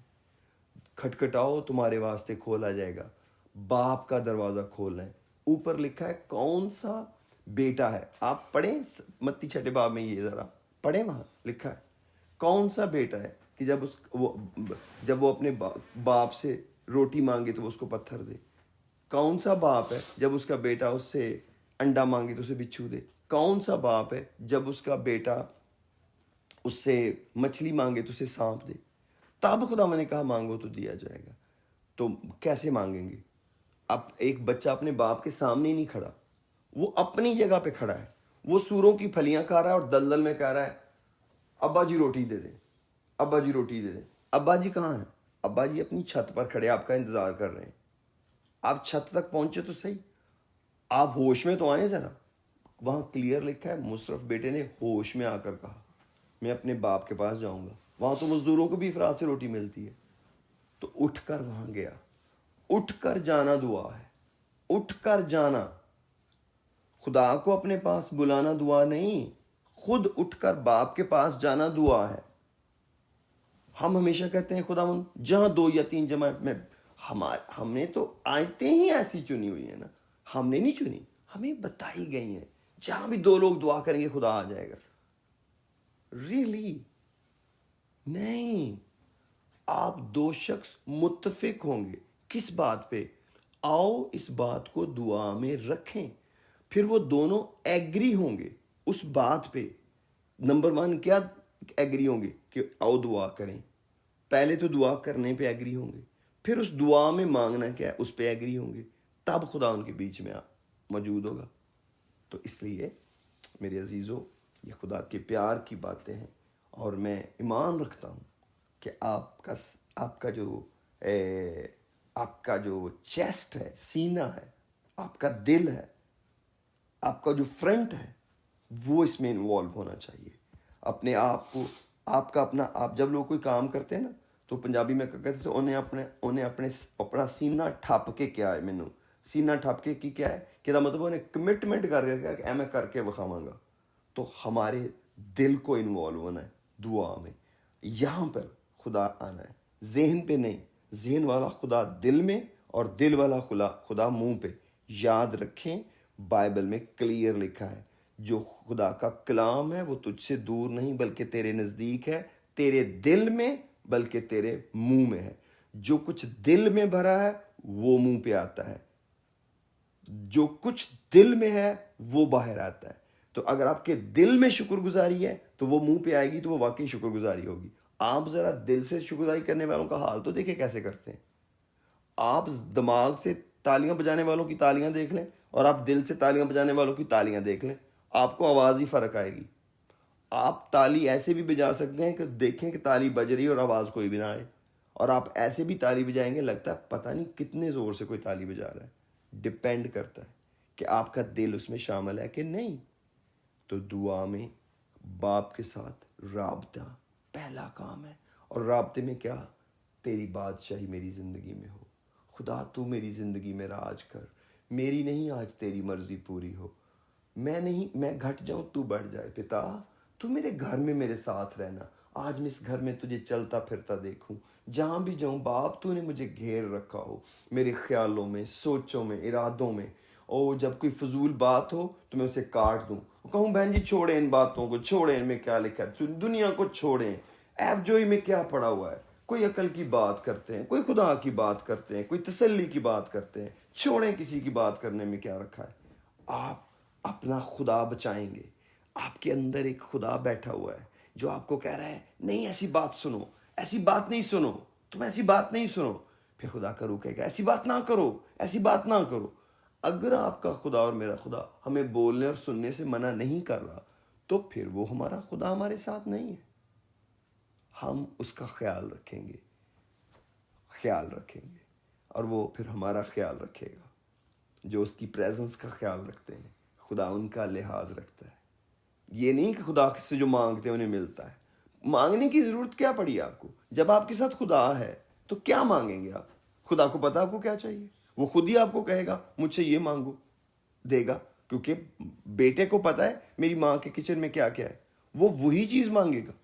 खटखटाओ तुम्हारे वास्ते खोला जाएगा। बाप का दरवाज़ा खोलना है। ऊपर लिखा है कौन सा बेटा है, आप पढ़ें मत्ती 6 बाब में, ये ज़रा पढ़ें, वहाँ लिखा है कौन सा बेटा है कि जब वो अपने बाप से रोटी मांगे तो वो उसको पत्थर दे। कौन सा बाप है जब उसका बेटा उससे अंडा मांगे तो उसे बिच्छू दे। कौन सा बाप है जब उसका बेटा उससे मछली मांगे तो उसे सांप दे। तब खुदा मैंने कहा मांगो तो दिया जाएगा। तो कैसे मांगेंगे? अब एक बच्चा अपने बाप के सामने ही नहीं खड़ा, वो अपनी जगह पे खड़ा है, वो सूरों की फलियां खा रहा है और दलदल में कह रहा है अब्बा जी रोटी दे दें, अब्बा जी रोटी दे दें। अब्बा जी कहाँ हैं? अब्बा जी अपनी छत पर खड़े आपका इंतजार कर रहे हैं। आप छत तक पहुंचे तो सही, आप होश में तो आए जरा। वहां क्लियर लिखा है, मुशर्रफ बेटे ने होश में आकर कहा मैं अपने बाप के पास जाऊंगा। वहां तो मजदूरों को भी अफराद से रोटी मिलती है। तो उठकर वहां गया। उठकर जाना दुआ है, उठकर जाना। खुदा को अपने पास बुलाना दुआ नहीं, खुद उठकर बाप के पास जाना दुआ है। हम हमेशा कहते हैं खुदावंद जहां 2 या 3 जमा में, हमने तो आयतें ही ऐसी चुनी हुई है ना, हमने नहीं चुनी, हमें बताई गई हैं। जहां भी 2 लोग दुआ करेंगे खुदा आ जाएगा। रियली नहीं, आप 2 शख्स मुत्तफिक होंगे किस बात पे? आओ इस बात को दुआ में रखें, फिर वो दोनों एग्री होंगे उस बात पे। नंबर 1 क्या एग्री होंगे कि आओ दुआ करें। पहले तो दुआ करने पे एग्री होंगे, फिर उस दुआ में मांगना क्या है उस पे एग्री होंगे, तब खुदा उनके बीच में मौजूद होगा। तो इसलिए मेरे अजीज़ों, ये खुदा के प्यार की बातें हैं और मैं ईमान रखता हूँ कि आपका जो चेस्ट है, सीना है, आपका दिल है, आपका जो फ्रंट है, वो इसमें इन्वॉल्व होना चाहिए। अपने आप को, आपका अपना, आप जब लोग कोई काम करते हैं ना तो पंजाबी में कहते थे उन्हें अपना सीना ठप के क्या है, मैनू सीना ठप के की क्या है कि मतलब उन्हें कमिटमेंट करके मैं करके विखावांगा। तो हमारे दिल को इन्वॉल्व होना है दुआ में। यहाँ पर खुदा आना है, जहन पे नहीं। जहन वाला खुदा दिल में और दिल वाला खुदा मुंह पे। याद रखें, बाइबल में क्लियर लिखा है जो खुदा का कलाम है वो तुझसे दूर नहीं बल्कि तेरे नज़दीक है, तेरे दिल में बल्कि तेरे मुंह में है। जो कुछ दिल में भरा है वो मुंह पे आता है, जो कुछ दिल में है वो बाहर आता है। तो अगर आपके दिल में शुक्रगुजारी है तो वो मुंह पे आएगी, तो वो वाकई शुक्रगुजारी होगी। आप जरा दिल से शुक्रगुजारी करने वालों का हाल तो देखें कैसे करते हैं। आप दिमाग से तालियां बजाने वालों की तालियां देख लें और आप दिल से तालियां बजाने वालों की तालियां देख लें, आपको आवाज ही फर्क आएगी। आप ताली ऐसे भी बजा सकते हैं कि देखें कि ताली बज रही है और आवाज कोई भी ना आए, और आप ऐसे भी ताली बजाएंगे लगता है पता नहीं कितने जोर से कोई ताली बजा रहा है। डिपेंड करता है कि आपका दिल उसमें शामिल है कि नहीं। तो दुआ में बाप के साथ राबता पहला काम है, और राबते में क्या, तेरी बादशाही मेरी जिंदगी में हो। खुदा तू मेरी जिंदगी में राज कर, मेरी नहीं आज तेरी मर्जी पूरी हो। मैं नहीं, मैं घट जाऊं तू बढ़ जाए। पिता तू मेरे घर में मेरे साथ रहना। आज मैं इस घर में तुझे चलता फिरता देखूं, जहां भी जाऊं बाप तूने मुझे घेर रखा हो, मेरे ख्यालों में, सोचों में, इरादों में। और जब कोई फजूल बात हो तो मैं उसे काट दूं, कहूं बहन जी छोड़े इन बातों को, छोड़े इनमें क्या लिखा है, दुनिया को छोड़ें, ऐप जोई में क्या पड़ा हुआ है। कोई अकल की बात करते हैं, कोई खुदा की बात करते हैं, कोई तसल्ली की बात करते हैं, छोड़ें किसी की बात करने में क्या रखा है। आप अपना खुदा बचाएंगे। आपके अंदर एक खुदा बैठा हुआ है जो आपको कह रहा है नहीं ऐसी बात सुनो, ऐसी बात नहीं सुनो, तुम ऐसी बात नहीं सुनो। फिर खुदा का रूह कहेगा ऐसी बात ना करो, ऐसी बात ना करो। अगर आपका खुदा और मेरा खुदा हमें बोलने और सुनने से मना नहीं कर रहा, तो फिर वो हमारा खुदा हमारे साथ नहीं है। हम उसका ख्याल रखेंगे, ख्याल रखेंगे, और वो फिर हमारा ख्याल रखेगा। जो उसकी प्रेजेंस का ख्याल रखते हैं, खुदा उनका लिहाज रखता है। ये नहीं कि खुदा से जो मांगते हैं उन्हें मिलता है। मांगने की जरूरत क्या पड़ी आपको? जब आपके साथ खुदा है तो क्या मांगेंगे आप? खुदा को पता आपको क्या चाहिए, वो खुद ही आपको कहेगा मुझसे ये मांगो, देगा। क्योंकि बेटे को पता है मेरी माँ के किचन में क्या क्या है, वो वही चीज मांगेगा।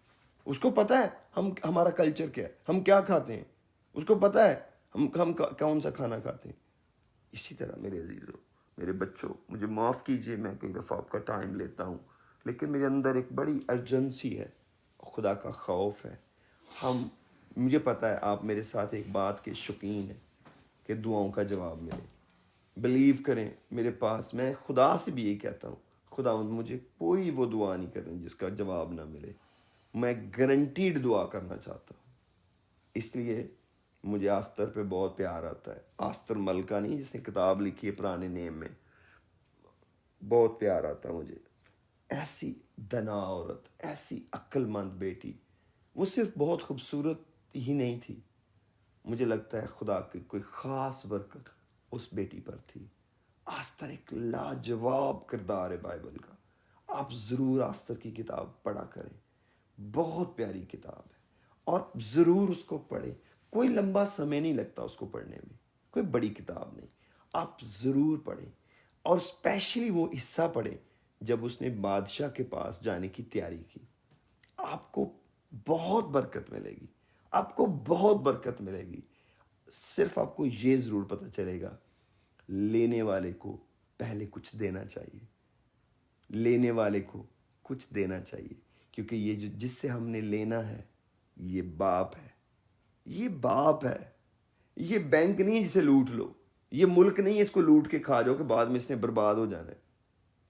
उसको पता है हम हमारा कल्चर क्या है, हम क्या खाते हैं, उसको पता है हम कौन सा खाना खाते हैं। इसी तरह मेरे अजीजों, मेरे बच्चों, मुझे माफ़ कीजिए मैं कई दफ़ा आपका टाइम लेता हूँ, लेकिन मेरे अंदर एक बड़ी अर्जेंसी है, खुदा का खौफ है। मुझे पता है आप मेरे साथ एक बात के शौकीन हैं कि दुआओं का जवाब मिले। बिलीव करें मेरे पास, मैं खुदा से भी यही कहता हूँ, खुदा मुझे कोई वो दुआ नहीं करें जिसका जवाब ना मिले। मैं गारंटीड दुआ करना चाहता हूँ। इसलिए मुझे आस्तर पे बहुत प्यार आता है। आस्तर मलका नहीं जिसने किताब लिखी है पुराने नेम में, बहुत प्यार आता है मुझे। ऐसी दना औरत, ऐसी अक्लमंद बेटी, वो सिर्फ बहुत खूबसूरत ही नहीं थी, मुझे लगता है खुदा की कोई ख़ास बरकत उस बेटी पर थी। आस्तर एक लाजवाब किरदार है बाइबल का। आप ज़रूर आस्तर की किताब पढ़ा करें, बहुत प्यारी किताब है, और ज़रूर उसको पढ़ें। कोई लंबा समय नहीं लगता उसको पढ़ने में, कोई बड़ी किताब नहीं, आप ज़रूर पढ़ें। और स्पेशली वो हिस्सा पढ़ें जब उसने बादशाह के पास जाने की तैयारी की। आपको बहुत बरकत मिलेगी, आपको बहुत बरकत मिलेगी। सिर्फ आपको ये ज़रूर पता चलेगा, लेने वाले को पहले कुछ देना चाहिए, लेने वाले को कुछ देना चाहिए। क्योंकि ये जो जिससे हमने लेना है ये बाप है, ये बाप है। ये बैंक नहीं है जिसे लूट लो, ये मुल्क नहीं है इसको लूट के खा जाओ कि बाद में इसने बर्बाद हो जाना है।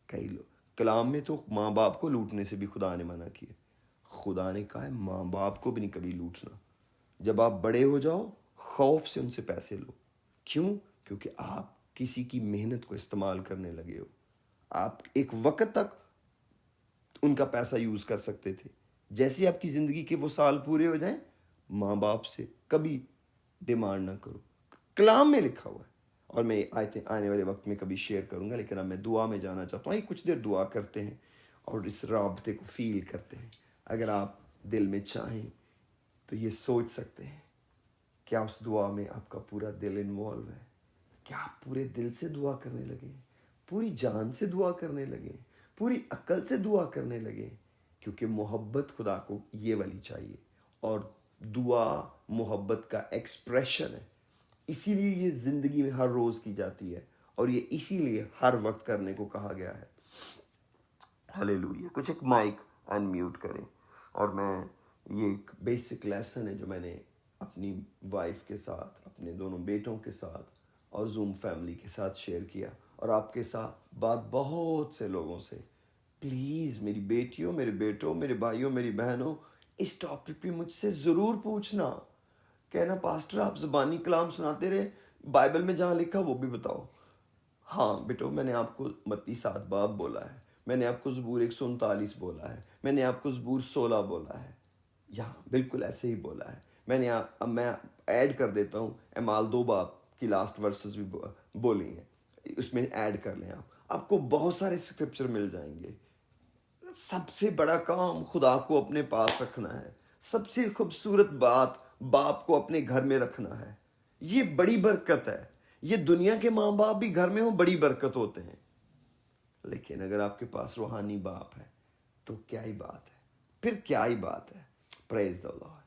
कई लोग कलाम में तो माँ बाप को लूटने से भी खुदा ने मना किया। खुदा ने कहा है माँ बाप को भी नहीं कभी लूटना। जब आप बड़े हो जाओ खौफ से उनसे पैसे लो। क्यों? क्योंकि आप किसी की मेहनत को इस्तेमाल करने लगे हो। आप एक वक्त तक उनका पैसा यूज कर सकते थे, जैसे ही आपकी जिंदगी के वो साल पूरे हो जाएं, माँ बाप से कभी डिमांड ना करो। कलाम में लिखा हुआ है, और मैं आने वाले वक्त में कभी शेयर करूंगा। लेकिन अब मैं दुआ में जाना चाहता हूँ। कुछ देर दुआ करते हैं और इस राबते को फील करते हैं। अगर आप दिल में चाहें तो ये सोच सकते हैं, क्या उस दुआ में आपका पूरा दिल इन्वॉल्व है? क्या आप पूरे दिल से दुआ करने लगे, पूरी जान से दुआ करने लगे, पूरी अक्ल से दुआ करने लगे? क्योंकि मोहब्बत खुदा को ये वाली चाहिए, और दुआ मोहब्बत का एक्सप्रेशन है। इसीलिए ये ज़िंदगी में हर रोज़ की जाती है, और ये इसीलिए हर वक्त करने को कहा गया है। हालेलुया। कुछ एक माइक अनम्यूट करें। और मैं ये एक बेसिक लेसन है जो मैंने अपनी वाइफ के साथ, अपने दोनों बेटों के साथ और जूम फैमिली के साथ शेयर किया, और आपके साथ बात बहुत से लोगों से प्लीज़ मेरी बेटियों, मेरे बेटों, मेरे भाइयों, मेरी बहनों, इस टॉपिक पे मुझसे ज़रूर पूछना। कहना पास्टर आप ज़बानी कलाम सुनाते रहे, बाइबल में जहाँ लिखा वो भी बताओ। हाँ बेटो, मैंने आपको मत्ती 7 बाब बोला है, मैंने आपको ज़बूर 139 बोला है, मैंने आपको ज़बूर 16 बोला है, यहाँ बिल्कुल ऐसे ही बोला है। अब मैं ऐड कर देता हूँ, एमाल 2 बाब की लास्ट वर्सेस भी बोली हैं, उसमें ऐड कर लें आप, आपको बहुत सारे स्क्रिप्चर मिल जाएंगे। सबसे बड़ा काम खुदा को अपने पास रखना है। सबसे खूबसूरत बात बाप को अपने घर में रखना है। ये बड़ी बरकत है। ये दुनिया के माँ बाप भी घर में हो बड़ी बरकत होते हैं, लेकिन अगर आपके पास रूहानी बाप है तो क्या ही बात है, फिर क्या ही बात है। Praise the Lord.